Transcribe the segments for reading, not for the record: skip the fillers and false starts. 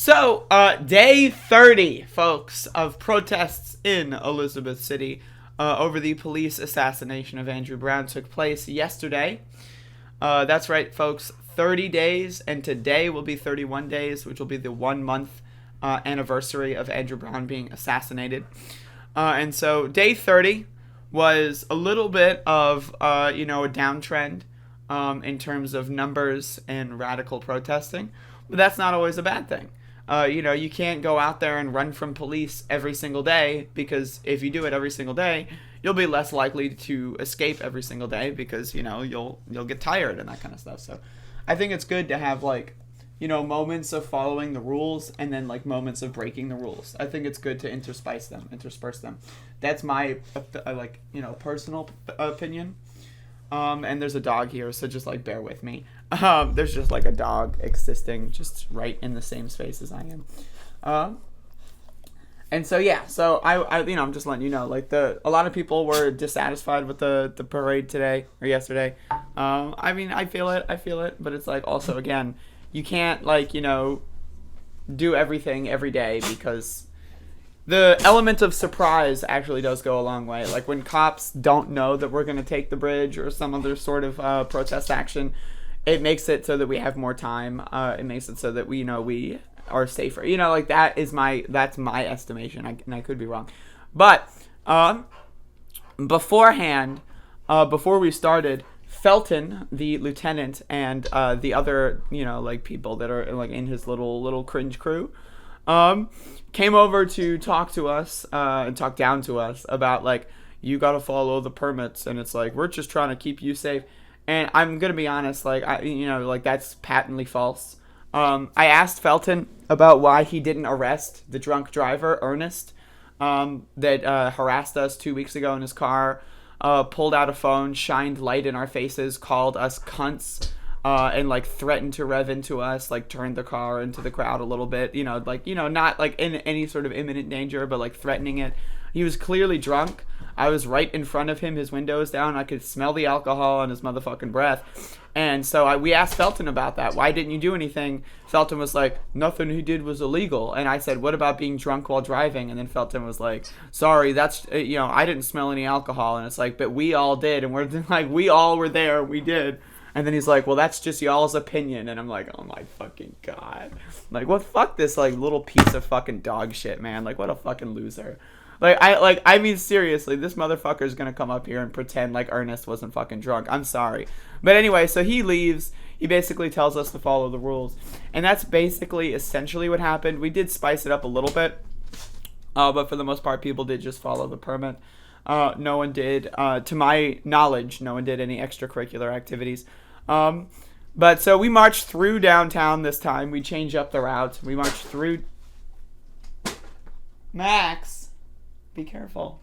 Day 30, folks, of protests in Elizabeth City over the police assassination of Andrew Brown took place yesterday. That's right, folks, 30 days, and today will be 31 days, which will be the 1 month anniversary of Andrew Brown being assassinated. And so day 30 was a little bit of, a downtrend in terms of numbers and radical protesting, but that's not always a bad thing. You can't go out there and run from police every single day, because if you do it every single day, you'll be less likely to escape every single day because, you'll get tired and that kind of stuff. So I think it's good to have, moments of following the rules and then, moments of breaking the rules. I think it's good to intersperse them. That's my, personal opinion. And there's a dog here, so just, bear with me. There's just, a dog existing just right in the same space as I am. And so, yeah, so I'm just letting you know, a lot of people were dissatisfied with the parade today, or yesterday. I feel it, but it's, also, again, you can't, do everything every day, because the element of surprise actually does go a long way. When cops don't know that we're going to take the bridge or some other sort of protest action, it makes it so that we have more time. It makes it so that we are safer. That's my estimation. And I could be wrong. But beforehand, before we started, Felton, the lieutenant, and the other, people that are in his little cringe crew, came over to talk to us and talk down to us about you gotta follow the permits, and it's we're just trying to keep you safe. And I'm gonna be honest, that's patently false. I asked Felton about why he didn't arrest the drunk driver, Ernest, that harassed us 2 weeks ago in his car, pulled out a phone, shined light in our faces, called us cunts, and threatened to rev into us, turned the car into the crowd a little bit, not in any sort of imminent danger, but threatening it. He was clearly drunk. I was right in front of him, his window was down, I could smell the alcohol on his motherfucking breath. And so we asked Felton about that. Why didn't you do anything? Felton was like, nothing he did was illegal. And I said, what about being drunk while driving? And then Felton was like, sorry, that's, I didn't smell any alcohol. And it's but we all did. And we're we all were there. We did. And then he's like, well, that's just y'all's opinion. And I'm like, oh my fucking God. Fuck this, little piece of fucking dog shit, man. What a fucking loser. I mean, seriously, this motherfucker's gonna come up here and pretend Ernest wasn't fucking drunk. I'm sorry. But anyway, so he leaves. He basically tells us to follow the rules. And that's basically essentially what happened. We did spice it up a little bit. But for the most part, people did just follow the permit. No one did, to my knowledge, no one did any extracurricular activities. But so we marched through downtown this time. We changed up the route. We marched through... Max! Be careful.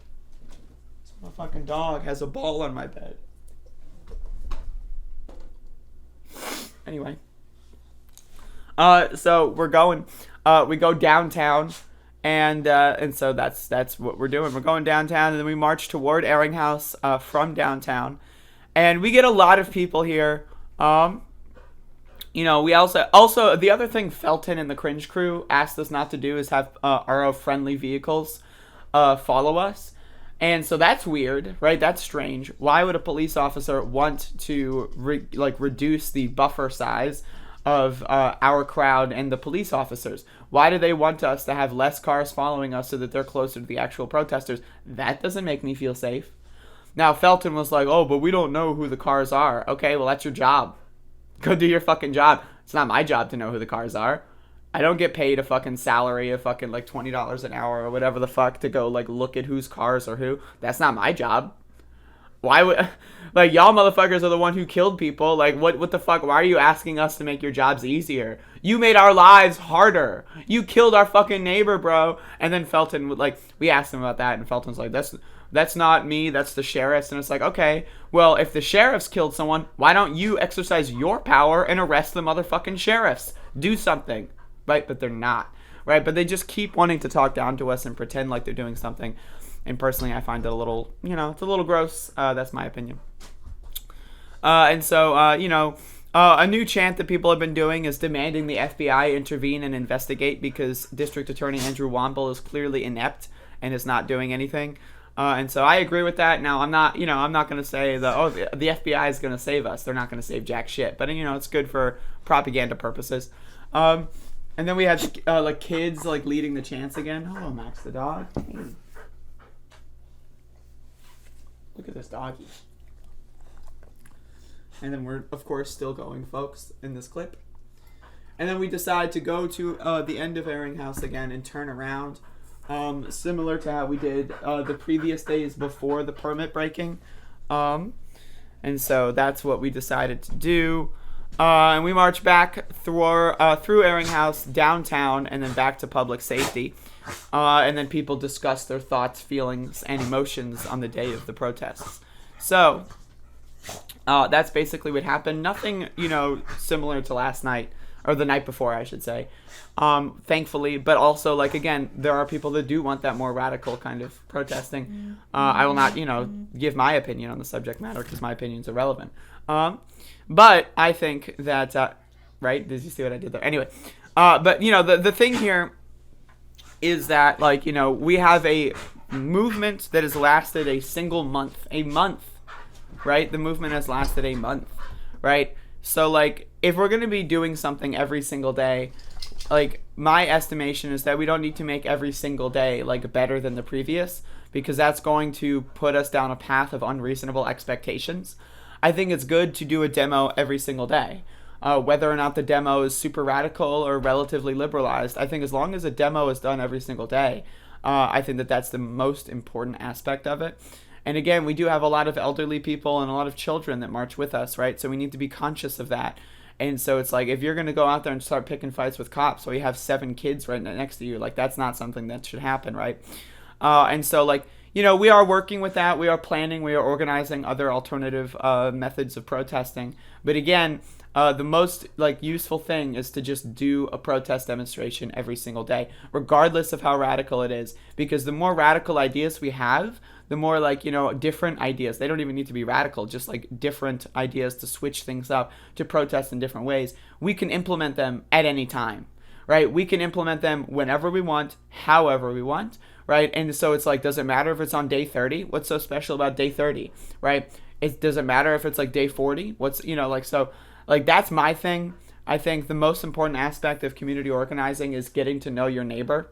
This fucking dog has a ball on my bed. Anyway. So we're going. We go downtown, and so that's what we're doing. We're going downtown, and then we march toward Ehringhaus from downtown, and we get a lot of people here. We also the other thing Felton and the cringe crew asked us not to do is have our friendly vehicles follow us. And so that's weird, right? That's strange. Why would a police officer want to reduce the buffer size of our crowd and the police officers? Why do they want us to have less cars following us so that they're closer to the actual protesters? That doesn't make me feel safe. Now, Felton was like, oh, but we don't know who the cars are. Okay, well, that's your job. Go do your fucking job. It's not my job to know who the cars are. I don't get paid a fucking salary of fucking $20 an hour or whatever the fuck to go look at whose cars are who. That's not my job. Why would y'all motherfuckers are the one who killed people? What the fuck? Why are you asking us to make your jobs easier? You made our lives harder. You killed our fucking neighbor, bro. And then Felton would we asked him about that, and Felton's like, that's not me, that's the sheriffs. And it's okay, well, if the sheriffs killed someone, why don't you exercise your power and arrest the motherfucking sheriffs? Do something. Right, but they're not, right? But they just keep wanting to talk down to us and pretend like they're doing something. And personally, I find it a little, it's a little gross. That's my opinion. And so, A new chant that people have been doing is demanding the FBI intervene and investigate because District Attorney Andrew Womble is clearly inept and is not doing anything. And so I agree with that. Now, I'm not going to say the FBI is going to save us. They're not going to save jack shit. But, it's good for propaganda purposes. And then we had, like, kids, like, leading the chants again. Hello, Max the dog. Hey. Look at this doggy. And then we're, of course, still going, folks, in this clip. And then we decide to go to the end of Airing House again and turn around. Similar to how we did the previous days before the permit breaking. And so that's what we decided to do. And we marched back through Airing House, downtown, and then back to public safety. And then people discussed their thoughts, feelings, and emotions on the day of the protests. So that's basically what happened. Nothing, similar to last night. Or the night before, I should say. Thankfully, but also, like, again, there are people that do want that more radical kind of protesting. I will not, give my opinion on the subject matter because my opinion's irrelevant. But I think that, right? Did you see what I did there? Anyway, but, the thing here is that, like, we have a movement that has lasted a single month. A month, right? The movement has lasted a month, right? So, like, if we're going to be doing something every single day, like, my estimation is that we don't need to make every single day, like, better than the previous, because that's going to put us down a path of unreasonable expectations. I think it's good to do a demo every single day. Whether or not the demo is super radical or relatively liberalized, I think as long as a demo is done every single day, I think that that's the most important aspect of it. And again, we do have a lot of elderly people and a lot of children that march with us, right? So we need to be conscious of that. And so it's like, if you're going to go out there and start picking fights with cops while you have 7 kids right next to you, like, that's not something that should happen, right? And so, like, we are working with that. We are planning. We are organizing other alternative methods of protesting. But again, the most, like, useful thing is to just do a protest demonstration every single day, regardless of how radical it is. Because the more radical ideas we have, the more, like, different ideas. They don't even need to be radical, just, like, different ideas to switch things up, to protest in different ways. We can implement them at any time, right? We can implement them whenever we want, however we want, right? And so it's like, does it matter if it's on day 30? What's so special about day 30, right? It doesn't matter if it's, like, day 40. What's, so, like, that's my thing. I think the most important aspect of community organizing is getting to know your neighbor.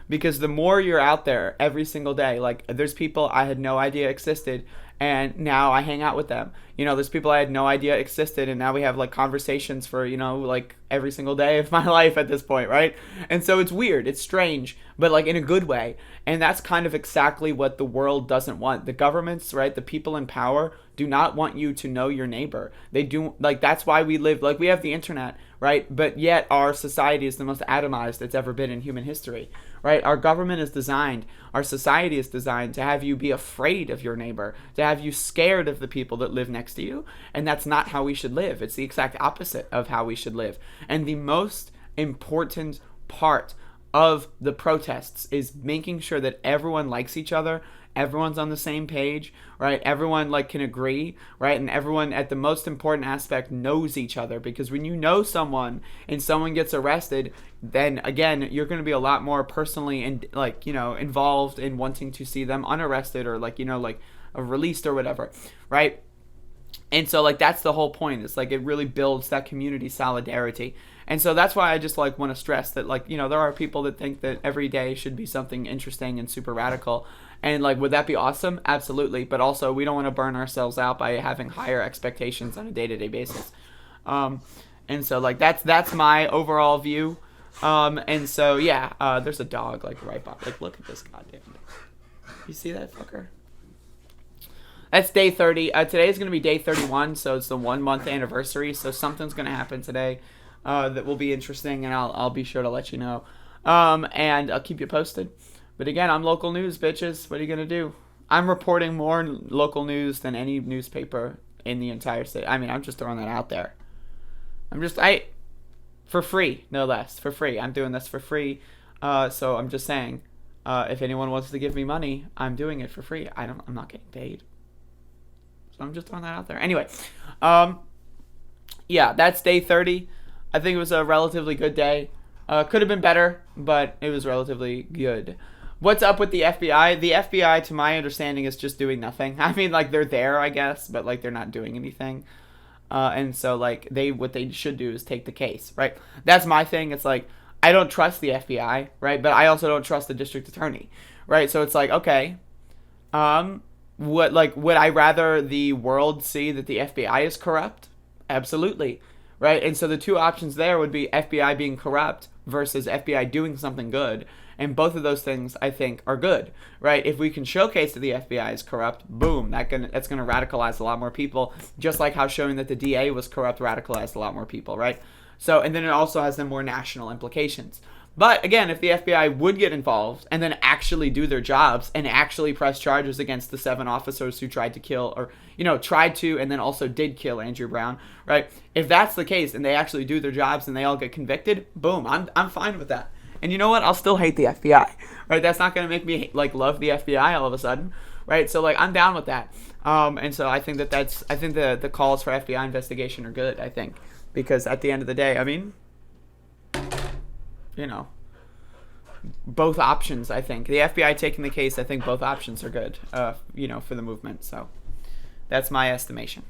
Because the more you're out there every single day, like, there's people I had no idea existed, and now I hang out with them. There's people I had no idea existed, and now we have, like, conversations for, like, every single day of my life at this point, right? And so it's weird, it's strange, but, like, in a good way. And that's kind of exactly what the world doesn't want. The governments, right, the people in power do not want you to know your neighbor. They do, like, that's why we live, like, we have the internet, right? But yet our society is the most atomized it's ever been in human history, right? Our government is designed, our society is designed to have you be afraid of your neighbor, to have you scared of the people that live next to you. And that's not how we should live. It's the exact opposite of how we should live. And the most important part of the protests is making sure that everyone likes each other, everyone's on the same page, right? Everyone, like, can agree, right? And everyone, at the most important aspect, knows each other. Because when you know someone and someone gets arrested, then again, you're going to be a lot more personally and, like, involved in wanting to see them unarrested or, like, released or whatever, right? And so, like, that's the whole point. It's like, it really builds that community solidarity. And so that's why I just, like, want to stress that, like, there are people that think that every day should be something interesting and super radical. And, like, would that be awesome? Absolutely. But also, we don't want to burn ourselves out by having higher expectations on a day-to-day basis. And so, like, that's my overall view. And so, yeah, there's a dog, like, right by. Like, look at this goddamn dog. You see that fucker? That's day 30. Today is going to be day 31, so it's the 1 month anniversary. So something's going to happen today that will be interesting, and I'll be sure to let you know. And I'll keep you posted. But again, I'm local news, bitches. What are you going to do? I'm reporting more local news than any newspaper in the entire state. I mean, I'm just throwing that out there. For free, no less. For free. I'm doing this for free. So I'm just saying, if anyone wants to give me money, I'm doing it for free. I'm not getting paid. So I'm just throwing that out there. Anyway, Yeah, that's day 30. I think it was a relatively good day. Could have been better, but it was relatively good. What's up with the FBI? The FBI, to my understanding, is just doing nothing. I mean, like, they're there, I guess, but like they're not doing anything. And so like what they should do is take the case, right? That's my thing. It's like I don't trust the FBI, right? But I also don't trust the district attorney, right? So it's like, okay, would I rather the world see that the FBI is corrupt? Absolutely, right? And so the two options there would be FBI being corrupt versus FBI doing something good. And both of those things, I think, are good, right? If we can showcase that the FBI is corrupt, boom, that's gonna radicalize a lot more people. Just like how showing that the DA was corrupt radicalized a lot more people, right? So, and then it also has the more national implications. But again, if the FBI would get involved and then actually do their jobs and actually press charges against the 7 officers who tried to kill, or tried to and then also did kill Andrew Brown, right? If that's the case and they actually do their jobs and they all get convicted, boom, I'm fine with that. And you know what? I'll still hate the FBI, right? That's not going to make me like love the FBI all of a sudden, right? So like I'm down with that. And so I think I think the calls for FBI investigation are good. I think because at the end of the day, I mean, both options. I think the FBI taking the case. I think both options are good. For the movement. So that's my estimation.